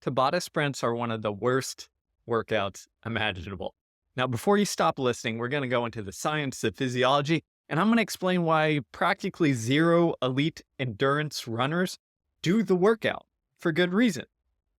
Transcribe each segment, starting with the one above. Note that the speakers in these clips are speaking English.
Tabata sprints are one of the worst workouts imaginable. Now, before you stop listening, we're going to go into the science, the physiology, and I'm going to explain why practically zero elite endurance runners do the workout for good reason.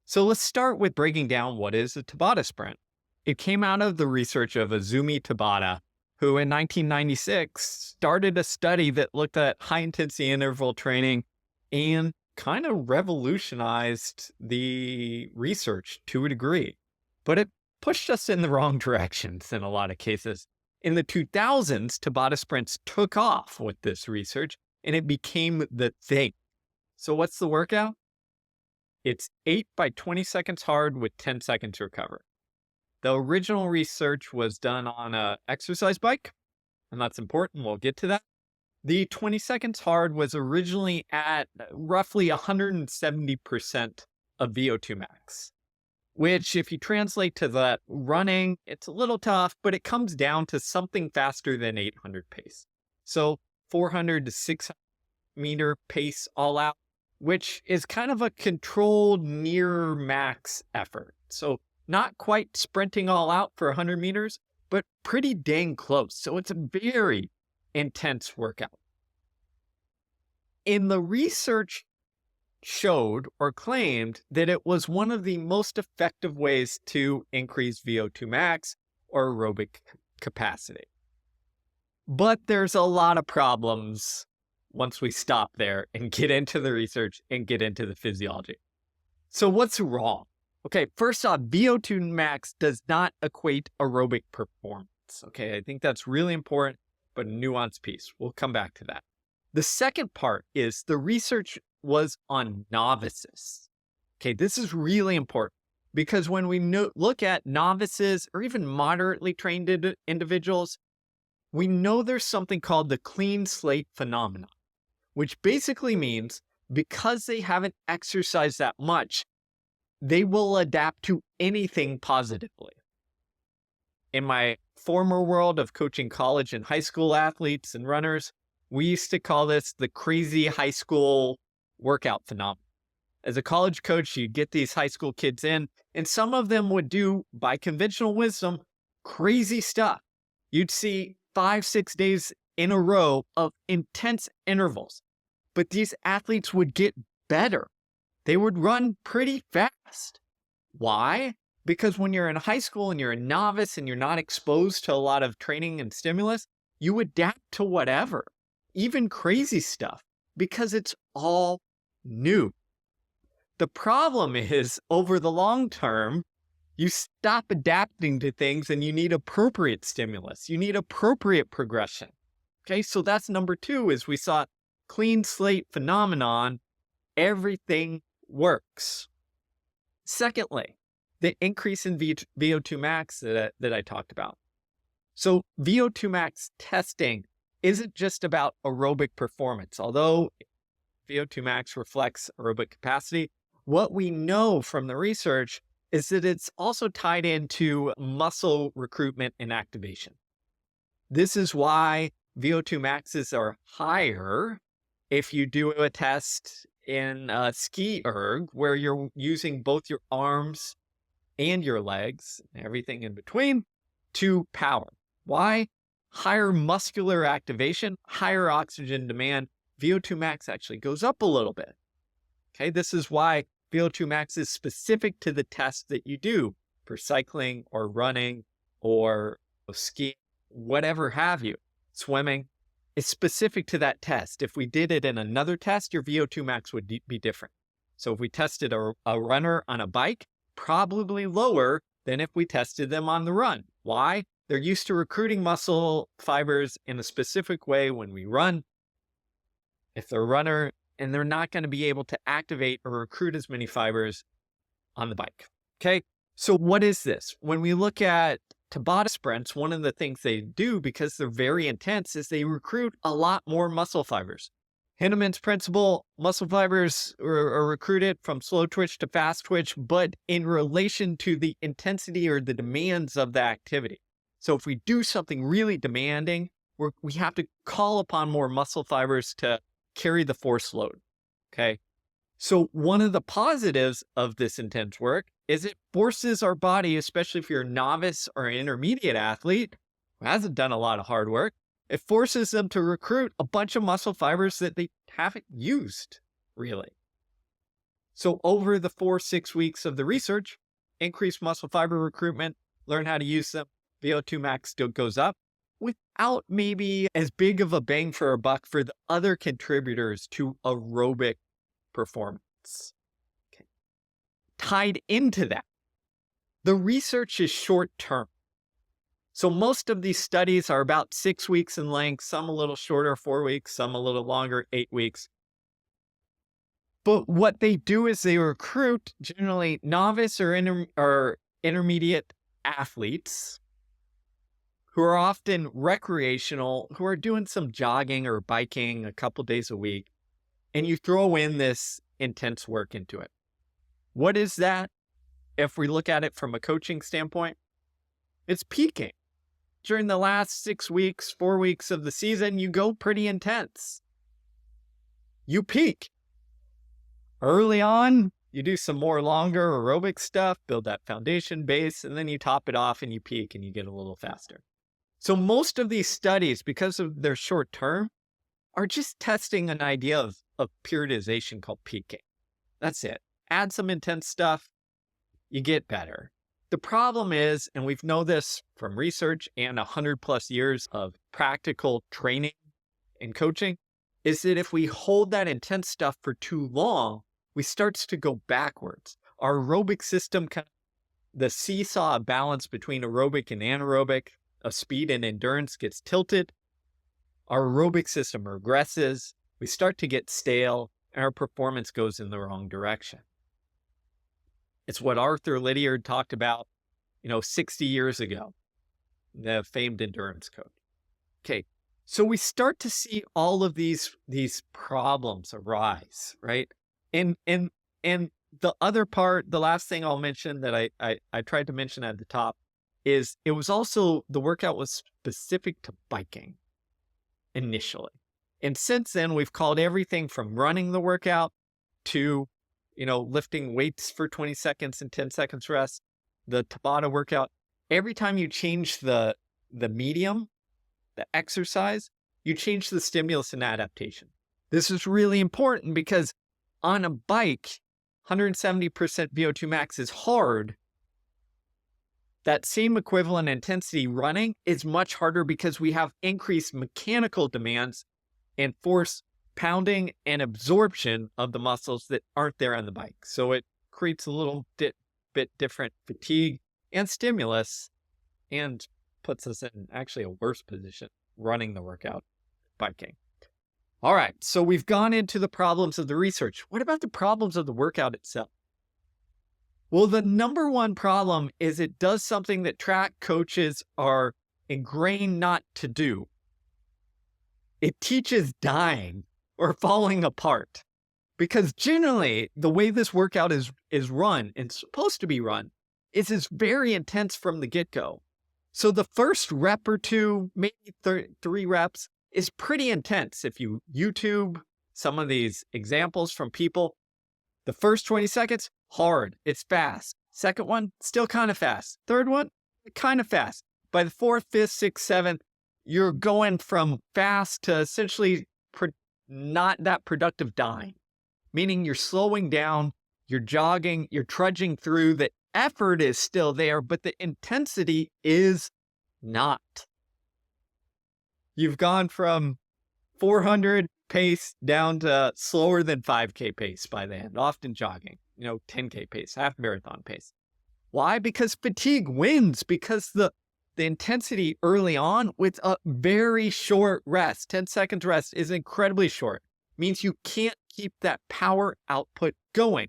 So let's start with breaking down what is a Tabata sprint. It came out of the research of Azumi Tabata, who in 1996 started a study that looked at high intensity interval training and kind of revolutionized the research to a degree. But it pushed us in the wrong directions in a lot of cases. In the 2000s, Tabata sprints took off with this research and it became the thing. So what's the workout? It's 8 by 20 seconds hard with 10 seconds recover. The original research was done on an exercise bike, and that's important. We'll get to that. The 20 seconds hard was originally at roughly 170% of VO2 max, which if you translate to that running, it's a little tough, but it comes down to something faster than 800 pace. So 400 to 600 meter pace all out, which is kind of a controlled near max effort. So not quite sprinting all out for 100 meters, but pretty dang close. So it's a very intense workout. And the research showed or claimed that it was one of the most effective ways to increase VO2 max or aerobic capacity. But there's a lot of problems once we stop there and get into the research and get into the physiology. So what's wrong? Okay, first off, VO2 max does not equate aerobic performance. Okay, I think that's really important, but a nuanced piece. We'll come back to that. The second part is the research was on novices. Okay, this is really important because when we look at novices or even moderately trained individuals, we know there's something called the clean slate phenomenon, which basically means because they haven't exercised that much, they will adapt to anything positively. In my former world of coaching college and high school athletes and runners, we used to call this the crazy high school workout phenomenon. As a college coach, you get these high school kids in, and some of them would do, by conventional wisdom, crazy stuff. You'd see 5-6 days in a row of intense intervals, but these athletes would get better. They would run pretty fast. Why? Because when you're in high school and you're a novice and you're not exposed to a lot of training and stimulus, you adapt to whatever, even crazy stuff, because it's all new. The problem is, over the long term, you stop adapting to things and you need appropriate stimulus. You need appropriate progression. Okay, so that's number two, is we saw clean slate phenomenon. Everything works. Secondly, the increase in VO2 max that I talked about. So VO2 max testing isn't just about aerobic performance. Although VO2 max reflects aerobic capacity, what we know from the research is that it's also tied into muscle recruitment and activation. This is why VO2 maxes are higher if you do a test in ski erg, where you're using both your arms and your legs, everything in between, to power. Why? Higher muscular activation, higher oxygen demand, VO2 max actually goes up a little bit. Okay, this is why VO2 max is specific to the test that you do for cycling or running or skiing, whatever have you, swimming. It's specific to that test. If we did it in another test, your VO2 max would be different. So if we tested a runner on a bike, probably lower than if we tested them on the run. Why? They're used to recruiting muscle fibers in a specific way when we run. If they're a runner, and they're not going to be able to activate or recruit as many fibers on the bike. Okay, so what is this? When we look at Tabata sprints, one of the things they do, because they're very intense, is they recruit a lot more muscle fibers. Hindemann's principle, muscle fibers are recruited from slow twitch to fast twitch, but in relation to the intensity or the demands of the activity. So if we do something really demanding, we have to call upon more muscle fibers to carry the force load. Okay. So one of the positives of this intense work is it forces our body, especially if you're a novice or an intermediate athlete who hasn't done a lot of hard work, it forces them to recruit a bunch of muscle fibers that they haven't used, really. So over the 4-6 weeks of the research, increased muscle fiber recruitment, learn how to use them, VO2 max still goes up without maybe as big of a bang for a buck for the other contributors to aerobic performance. Okay. Tied into that, the research is short term. So most of these studies are about 6 weeks in length, some a little shorter, 4 weeks, some a little longer, 8 weeks. But what they do is they recruit generally novice or intermediate athletes who are often recreational, who are doing some jogging or biking a couple days a week, and you throw in this intense work into it. What is that? If we look at it from a coaching standpoint, it's peaking. During the last 6 weeks, 4 weeks of the season, you go pretty intense. You peak. Early on, you do some more longer aerobic stuff, build that foundation base, and then you top it off and you peak and you get a little faster. So most of these studies, because of their short term, are just testing an idea of periodization called peaking. That's it. Add some intense stuff, you get better. The problem is, and we've known this from research and 100+ years of practical training and coaching, is that if we hold that intense stuff for too long, we start to go backwards. Our aerobic system, the seesaw balance between aerobic and anaerobic, of speed and endurance gets tilted. Our aerobic system regresses. We start to get stale, and our performance goes in the wrong direction. It's what Arthur Lydiard talked about, 60 years ago, the famed endurance coach. Okay, so we start to see all of these problems arise, right? And the other part, the last thing I'll mention that I tried to mention at the top is it was also, the workout was specific to biking initially. And since then, we've called everything from running the workout to, lifting weights for 20 seconds and 10 seconds rest, the Tabata workout. Every time you change the medium, the exercise, you change the stimulus and adaptation. This is really important because on a bike, 170% VO2 max is hard. That same equivalent intensity running is much harder because we have increased mechanical demands and force pounding and absorption of the muscles that aren't there on the bike. So it creates a little bit different fatigue and stimulus and puts us in actually a worse position running the workout, biking. All right, so we've gone into the problems of the research. What about the problems of the workout itself? Well, the number one problem is it does something that track coaches are ingrained not to do. It teaches dying or falling apart. Because generally, the way this workout is run and supposed to be run is it's very intense from the get-go. So the first rep or two, maybe 3 reps, is pretty intense. If you YouTube some of these examples from people, the first 20 seconds, hard, it's fast. Second one, still kind of fast. Third one, kind of fast. By the 4th, 5th, 6th, 7th, you're going from fast to essentially not that productive dying. Meaning you're slowing down, you're jogging, you're trudging through. The effort is still there, but the intensity is not. You've gone from 400 pace down to slower than 5K pace by the end, often jogging, 10K pace, half marathon pace. Why? Because fatigue wins, because the intensity early on with a very short rest, 10 seconds rest is incredibly short, means you can't keep that power output going.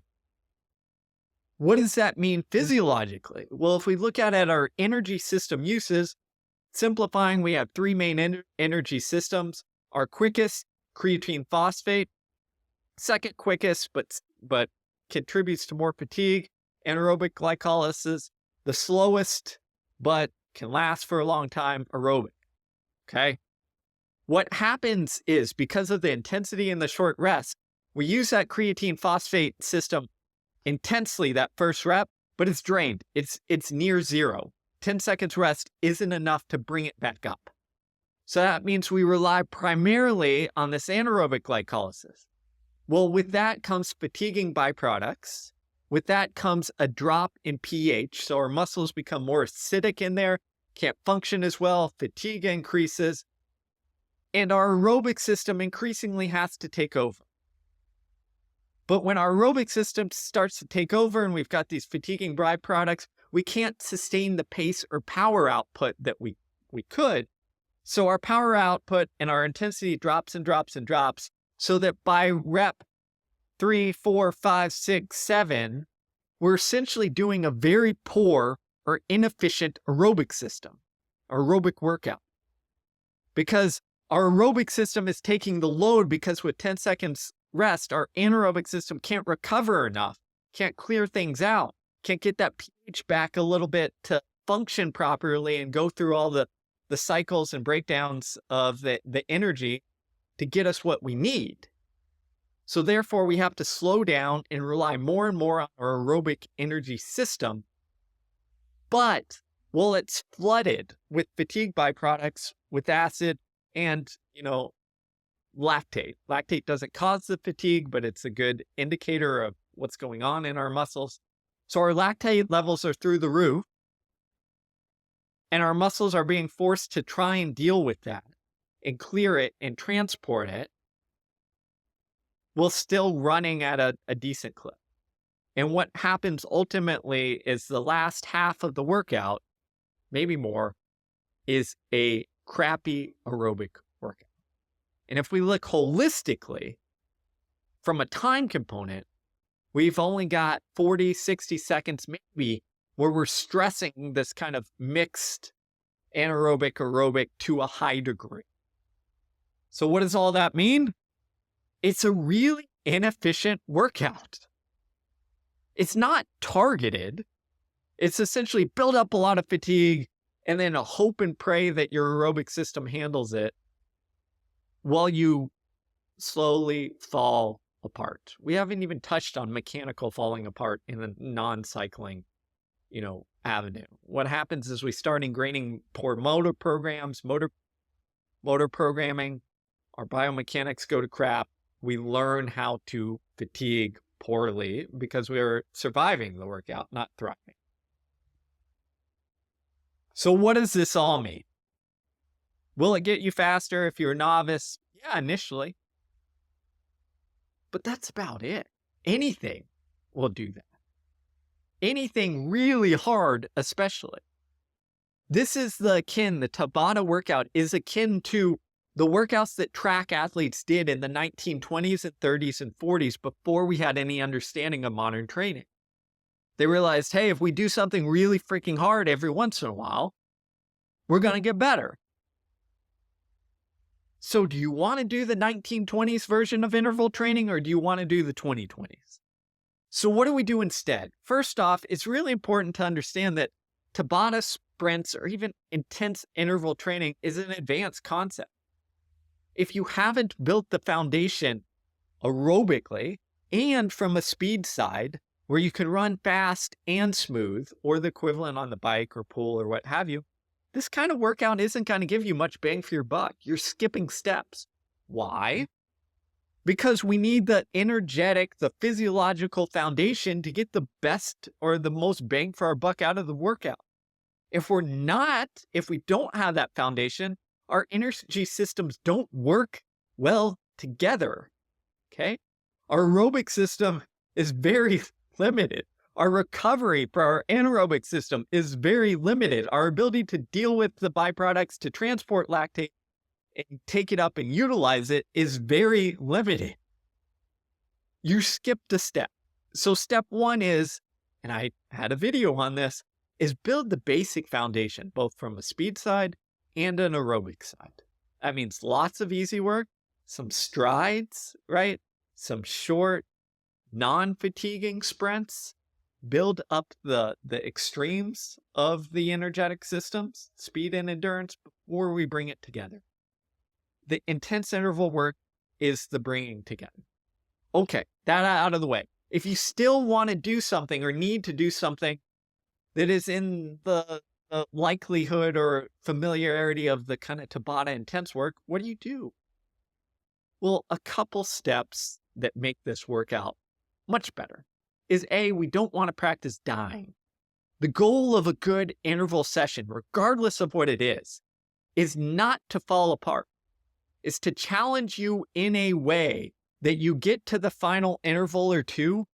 What does that mean physiologically? Well, if we look at our energy system uses, simplifying, we have 3 main energy systems. Our quickest, creatine phosphate. Second quickest, but contributes to more fatigue, anaerobic glycolysis. The slowest, but can last for a long time, aerobic. Okay? What happens is, because of the intensity and the short rest, We use that creatine phosphate system intensely that first rep, but it's drained. It's near zero. 10 seconds rest isn't enough to bring it back up. So that means we rely primarily on this anaerobic glycolysis. Well, with that comes fatiguing byproducts. With that comes a drop in pH. So our muscles become more acidic in there, can't function as well, fatigue increases, and our aerobic system increasingly has to take over. But when our aerobic system starts to take over and we've got these fatiguing byproducts, we can't sustain the pace or power output that we could. So our power output and our intensity drops and drops and drops, so that by rep 3, 4, 5, 6, 7, we're essentially doing a very poor or inefficient aerobic system, aerobic workout. Because our aerobic system is taking the load, because with 10 seconds rest, our anaerobic system can't recover enough, can't clear things out, can't get that pH back a little bit to function properly and go through all the cycles and breakdowns of the energy to get us what we need. So therefore, we have to slow down and rely more and more on our aerobic energy system. But, well, it's flooded with fatigue byproducts, with acid, and, lactate. Lactate doesn't cause the fatigue, but it's a good indicator of what's going on in our muscles. So our lactate levels are through the roof, and our muscles are being forced to try and deal with that and clear it and transport it, while still running at a decent clip. And what happens ultimately is the last half of the workout, maybe more, is a crappy aerobic workout. And if we look holistically from a time component, we've only got 40, 60 seconds maybe where we're stressing this kind of mixed anaerobic aerobic to a high degree. So what does all that mean? It's a really inefficient workout. It's not targeted. It's essentially build up a lot of fatigue and then a hope and pray that your aerobic system handles it while you slowly fall apart. We haven't even touched on mechanical falling apart in the non-cycling, avenue. What happens is we start ingraining poor motor programs, motor programming, our biomechanics go to crap. We learn how to fatigue poorly because we are surviving the workout, not thriving. So what does this all mean? Will it get you faster if you're a novice? Yeah, initially. But that's about it. Anything will do that. Anything really hard, especially. This is the Tabata workout is akin to the workouts that track athletes did in the 1920s and 30s and 40s before we had any understanding of modern training. They realized, hey, if we do something really freaking hard every once in a while, we're going to get better. So do you want to do the 1920s version of interval training, or do you want to do the 2020s? So what do we do instead? First off, it's really important to understand that Tabata sprints or even intense interval training is an advanced concept. If you haven't built the foundation aerobically and from a speed side where you can run fast and smooth, or the equivalent on the bike or pool or what have you, this kind of workout isn't going to give you much bang for your buck. You're skipping steps. Why? Because we need the energetic, the physiological foundation to get the best or the most bang for our buck out of the workout. If we don't have that foundation, our energy systems don't work well together, okay? Our aerobic system is very limited. Our recovery for our anaerobic system is very limited. Our ability to deal with the byproducts, to transport lactate and take it up and utilize it is very limited. You skipped a step. So step one is, and I had a video on this, is build the basic foundation, both from a speed side and an aerobic side. That means lots of easy work, some strides, right? Some short, non-fatiguing sprints. Build up the extremes of the energetic systems, speed and endurance, before we bring it together. The intense interval work is the bringing together. Okay, that out of the way. If you still want to do something or need to do something that is in the likelihood or familiarity of the kind of Tabata intense work, what do you do? Well, a couple steps that make this workout much better is A, we don't want to practice dying. The goal of a good interval session, regardless of what it is not to fall apart, is to challenge you in a way that you get to the final interval or two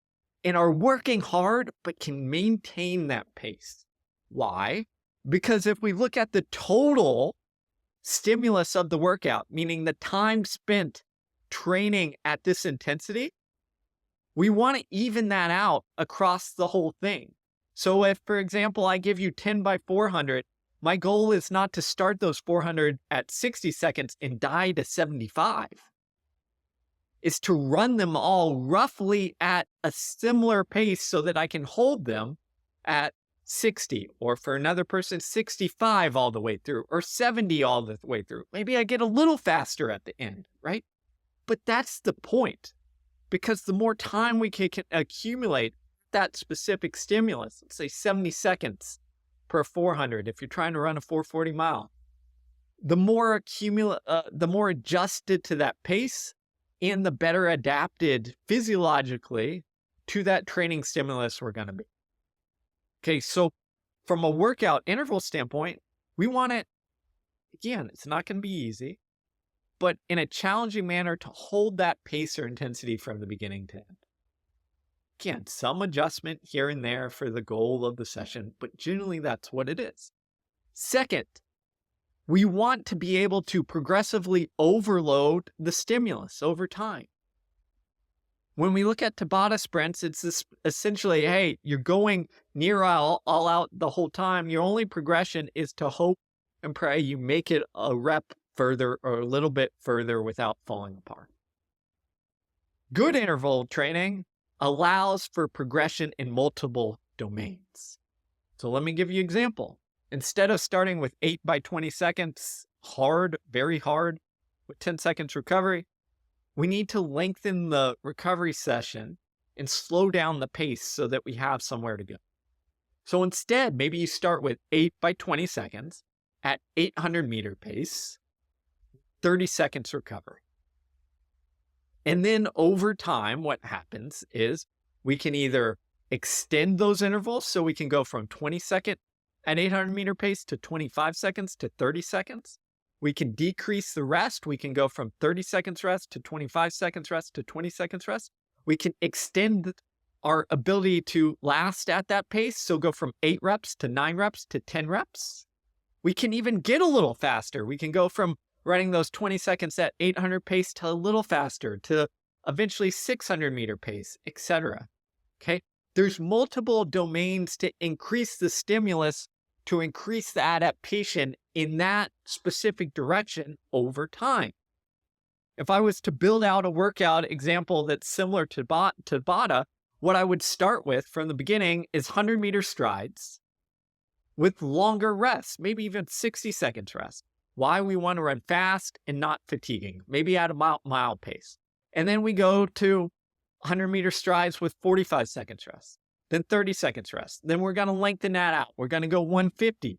and are working hard, but can maintain that pace. Why? Because if we look at the total stimulus of the workout, meaning the time spent training at this intensity, we want to even that out across the whole thing. So if, for example, I give you 10 by 400, my goal is not to start those 400 at 60 seconds and die to 75. It's to run them all roughly at a similar pace so that I can hold them at 60, or for another person, 65 all the way through, or 70 all the way through. Maybe I get a little faster at the end, right? But that's the point, because the more time we can accumulate that specific stimulus, let's say 70 seconds per 400, if you're trying to run a 440 mile, the more adjusted to that pace and the better adapted physiologically to that training stimulus we're going to be. Okay, so from a workout interval standpoint, we want it, again, it's not going to be easy, but in a challenging manner to hold that pace or intensity from the beginning to end. Again, some adjustment here and there for the goal of the session, but generally that's what it is. Second, we want to be able to progressively overload the stimulus over time. When we look at Tabata sprints, it's this essentially, hey, you're going near all out the whole time. Your only progression is to hope and pray you make it a rep further or a little bit further without falling apart. Good interval training allows for progression in multiple domains. So let me give you an example. Instead of starting with 8 by 20 seconds, hard, very hard, with 10 seconds recovery, we need to lengthen the recovery session and slow down the pace so that we have somewhere to go. So instead, maybe you start with 8 by 20 seconds at 800 meter pace, 30 seconds recovery. And then over time, what happens is we can either extend those intervals so we can go from 20 second at 800 meter pace to 25 seconds to 30 seconds. We can decrease the rest. We can go from 30 seconds rest to 25 seconds rest to 20 seconds rest. We can extend our ability to last at that pace. So go from 8 reps to 9 reps to 10 reps. We can even get a little faster. We can go from running those 20 seconds at 800 pace to a little faster to eventually 600 meter pace, etc. Okay. There's multiple domains to increase the stimulus, to increase the adaptation in that specific direction over time. If I was to build out a workout example that's similar to Tabata, what I would start with from the beginning is 100 meter strides with longer rests, maybe even 60 seconds rest. Why? We want to run fast and not fatiguing, maybe at a mile pace. And then we go to 100 meter strides with 45 seconds rest, then 30 seconds rest. Then we're going to lengthen that out. We're going to go 150,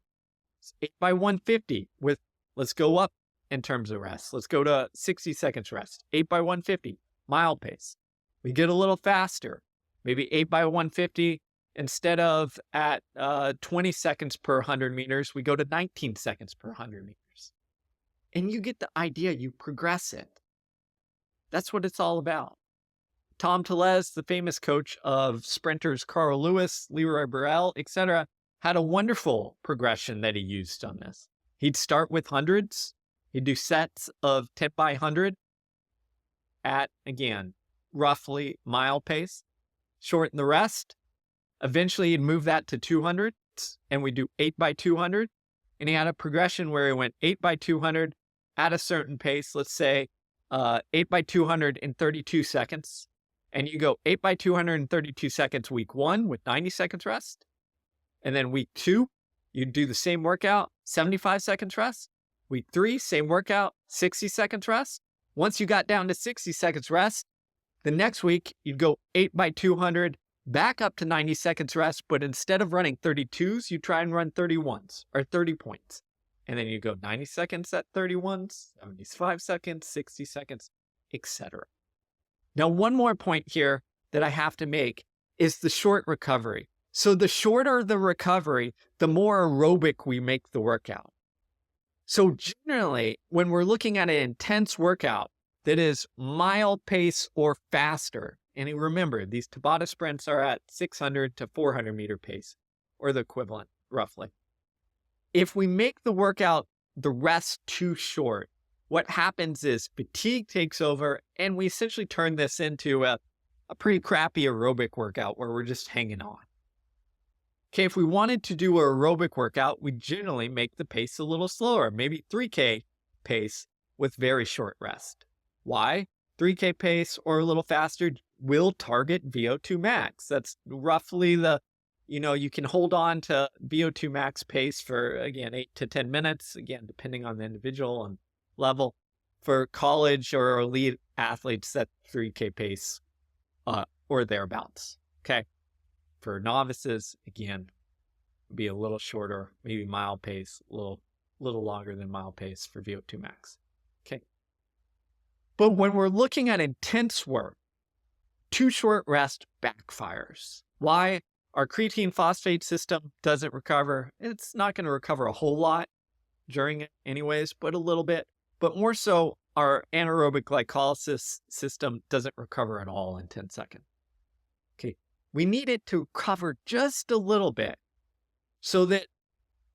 8 by 150 with, let's go up in terms of rest. Let's go to 60 seconds rest, 8 by 150, mile pace. We get a little faster, maybe 8 by 150. Instead of at 20 seconds per 100 meters, we go to 19 seconds per 100 meters. And you get the idea, you progress it. That's what it's all about. Tom Tellez, the famous coach of sprinters Carl Lewis, Leroy Burrell, etc., had a wonderful progression that he used on this. He'd start with hundreds. He'd do sets of 10 by 100 at, again, roughly mile pace. Shorten the rest. Eventually, he'd move that to 200, and we do 8 by 200. And he had a progression where he went 8 by 200 at a certain pace, let's say 8 by 200 in 32 seconds. And you go 8 by 200 in 32 seconds week 1 with 90 seconds rest. And then week 2, you do the same workout, 75 seconds rest. Week 3, same workout, 60 seconds rest. Once you got down to 60 seconds rest, The next week, you'd go 8 by 200, back up to 90 seconds rest, but instead of running 32s, you try and run 31s or 30 points. And then you go 90 seconds at 31s, 75 seconds, 60 seconds, etc. Now, one more point here that I have to make is the short recovery. So the shorter the recovery, the more aerobic we make the workout. So generally, when we're looking at an intense workout that is mile pace or faster, and remember, these Tabata sprints are at 600 to 400 meter pace, or the equivalent, roughly. If we make the workout, the rest too short, what happens is fatigue takes over, and we essentially turn this into a pretty crappy aerobic workout where we're just hanging on. Okay, if we wanted to do an aerobic workout, we generally make the pace a little slower, maybe 3K pace with very short rest. Why? 3K pace or a little faster will target VO2 max. That's roughly you can hold on to VO2 max pace for, again, 8 to 10 minutes, again, depending on the individual and level. For college or elite athletes, that's 3K pace or thereabouts, okay? For novices, again, be a little shorter, maybe mile pace, a little longer than mile pace for VO2 max. Okay. But when we're looking at intense work, too short rest backfires. Why? Our creatine phosphate system doesn't recover. It's not going to recover a whole lot during it anyways, but a little bit. But more so, our anaerobic glycolysis system doesn't recover at all in 10 seconds. Okay. We need it to recover just a little bit so that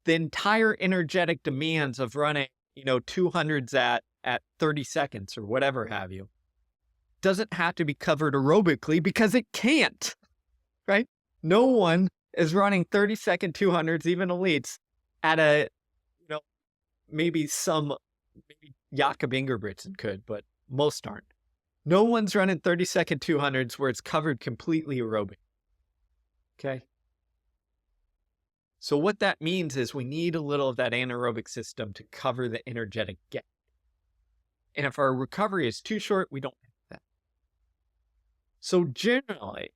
the entire energetic demands of running, 200s at 30 seconds or whatever have you, doesn't have to be covered aerobically because it can't, right? No one is running 30-second 200s, even elites, at maybe Jakob Ingebrigtsen could, but most aren't. No one's running 30-second 200s where it's covered completely aerobic. Okay. So what that means is we need a little of that anaerobic system to cover the energetic gap. And if our recovery is too short, we don't have that. So generally,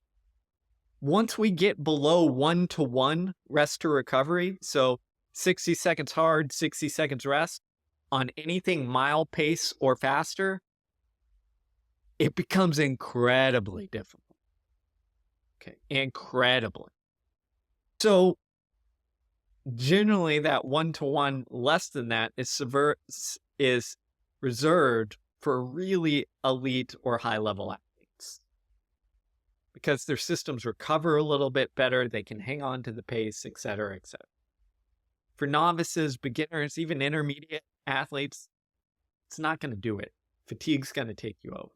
once we get below 1-to-1 rest to recovery, so 60 seconds hard, 60 seconds rest, on anything mile pace or faster, it becomes incredibly difficult. Okay, incredibly. So generally that 1-to-1 less than that is reserved for really elite or high level athletes because their systems recover a little bit better. They can hang on to the pace, et cetera, et cetera. For novices, beginners, even intermediate athletes, it's not going to do it. Fatigue's going to take you over.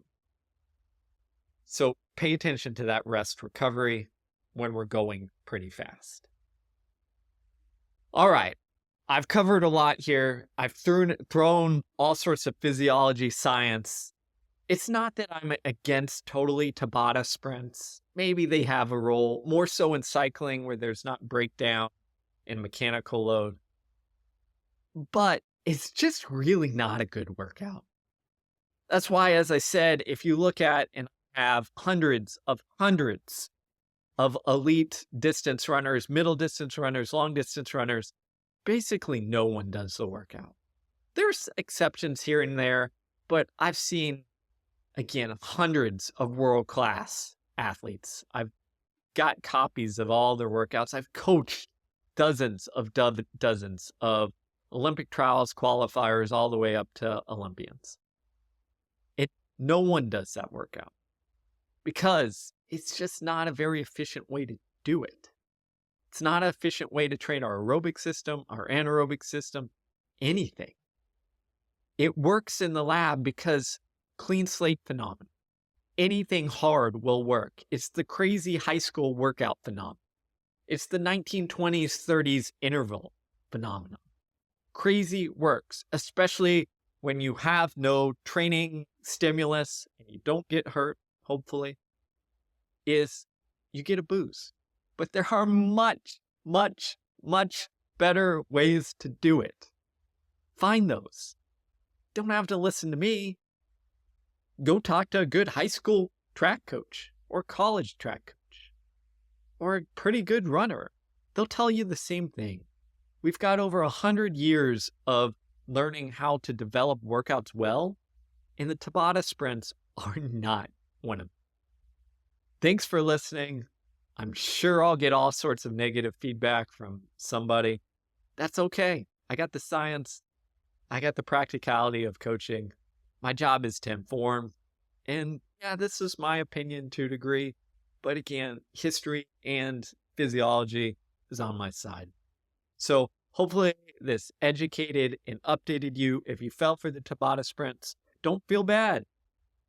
So pay attention to that rest recovery when we're going pretty fast. All right. I've covered a lot here. I've thrown all sorts of physiology science. It's not that I'm against totally Tabata sprints. Maybe they have a role, more so in cycling where there's not breakdown in mechanical load. But it's just really not a good workout. That's why, as I said, if you look at and have hundreds of elite distance runners, middle distance runners, long distance runners, basically no one does the workout. There's exceptions here and there, but I've seen, again, hundreds of world-class athletes. I've got copies of all their workouts. I've coached dozens of Olympic trials, qualifiers, all the way up to Olympians. No one does that workout because it's just not a very efficient way to do it. It's not an efficient way to train our aerobic system, our anaerobic system, anything. It works in the lab because clean slate phenomenon. Anything hard will work. It's the crazy high school workout phenomenon. It's the 1920s, 30s interval phenomenon. Crazy works, especially when you have no training stimulus and you don't get hurt, hopefully, is you get a boost. But there are much, much, much better ways to do it. Find those. Don't have to listen to me. Go talk to a good high school track coach or college track coach or a pretty good runner. They'll tell you the same thing. We've got over 100 years of learning how to develop workouts well, and the Tabata Sprints are not one of them. Thanks for listening. I'm sure I'll get all sorts of negative feedback from somebody. That's okay. I got the science. I got the practicality of coaching. My job is to inform. And yeah, this is my opinion to a degree. But again, history and physiology is on my side. So hopefully this educated and updated you. If you fell for the Tabata Sprints, don't feel bad.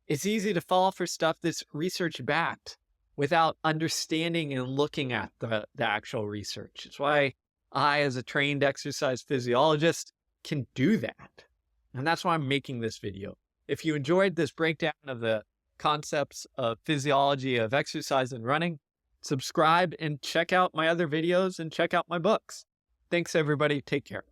It's easy to fall for stuff that's research-backed without understanding and looking at the actual research. It's why I, as a trained exercise physiologist, can do that. And that's why I'm making this video. If you enjoyed this breakdown of the concepts of physiology of exercise and running, subscribe and check out my other videos and check out my books. Thanks, everybody. Take care.